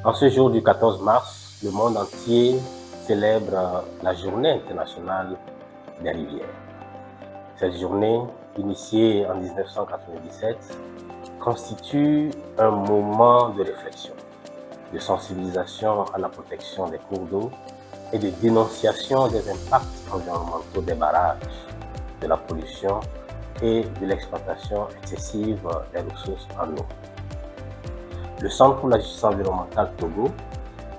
En ce jour du 14 mars, le monde entier célèbre la Journée internationale des rivières. Cette journée, initiée en 1997, constitue un moment de réflexion, de sensibilisation à la protection des cours d'eau et de dénonciation des impacts environnementaux des barrages, de la pollution et de l'exploitation excessive des ressources en eau. Le Centre pour la justice environnementale Togo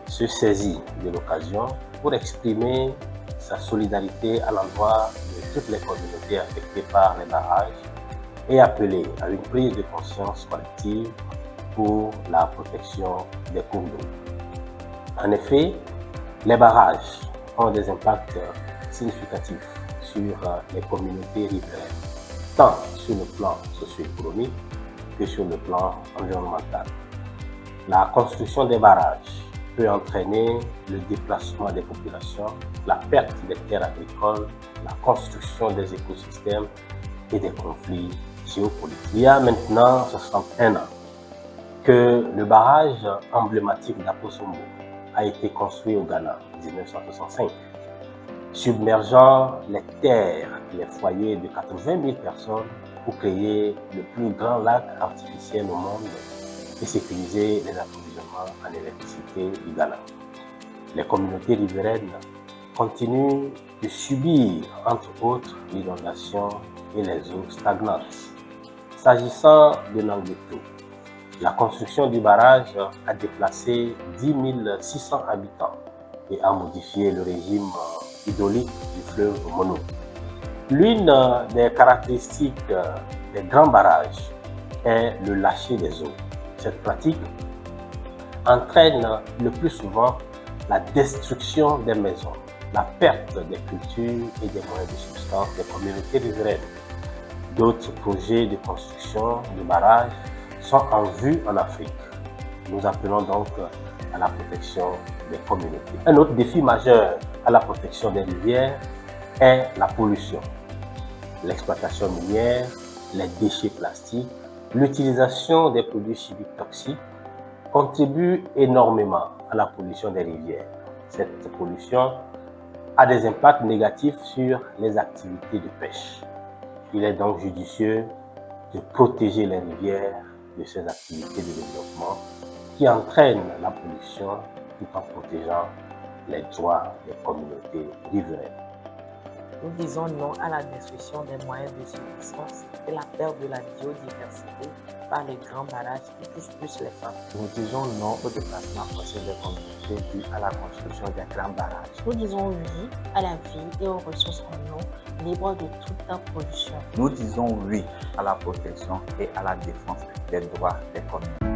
se saisit de l'occasion pour exprimer sa solidarité à l'endroit de toutes les communautés affectées par les barrages et appeler à une prise de conscience collective pour la protection des cours d'eau. En effet, les barrages ont des impacts significatifs sur les communautés riveraines, tant sur le plan socio-économique que sur le plan environnemental. La construction des barrages peut entraîner le déplacement des populations, la perte des terres agricoles, la construction des écosystèmes et des conflits géopolitiques. Il y a maintenant 61 ans que le barrage emblématique d'Akosombo a été construit au Ghana en 1965, submergeant les terres et les foyers de 80 000 personnes pour créer le plus grand lac artificiel au monde et sécuriser les approvisionnements en électricité du Ghana. Les communautés riveraines continuent de subir, entre autres, l'inondation et les eaux stagnantes. S'agissant de Nangueto, la construction du barrage a déplacé 10 600 habitants et a modifié le régime hydraulique du fleuve Mono. L'une des caractéristiques des grands barrages est le lâcher des eaux. Cette pratique entraîne le plus souvent la destruction des maisons, la perte des cultures et des moyens de subsistance des communautés riveraines. D'autres projets de construction de barrages sont en vue en Afrique. Nous appelons donc à la protection des communautés. Un autre défi majeur à la protection des rivières est la pollution. L'exploitation minière, les déchets plastiques, l'utilisation des produits chimiques toxiques contribue énormément à la pollution des rivières. Cette pollution a des impacts négatifs sur les activités de pêche. Il est donc judicieux de protéger les rivières de ces activités de développement qui entraînent la pollution tout en protégeant les droits des communautés riveraines. Nous disons non à la destruction des moyens de subsistance et la perte de la biodiversité par les grands barrages qui touchent plus les femmes. Nous disons non au déplacement forcé des communautés dû à la construction des grands barrages. Nous disons oui à la vie et aux ressources en eau libres de toute pollution. Nous disons oui à la protection et à la défense des droits des communautés.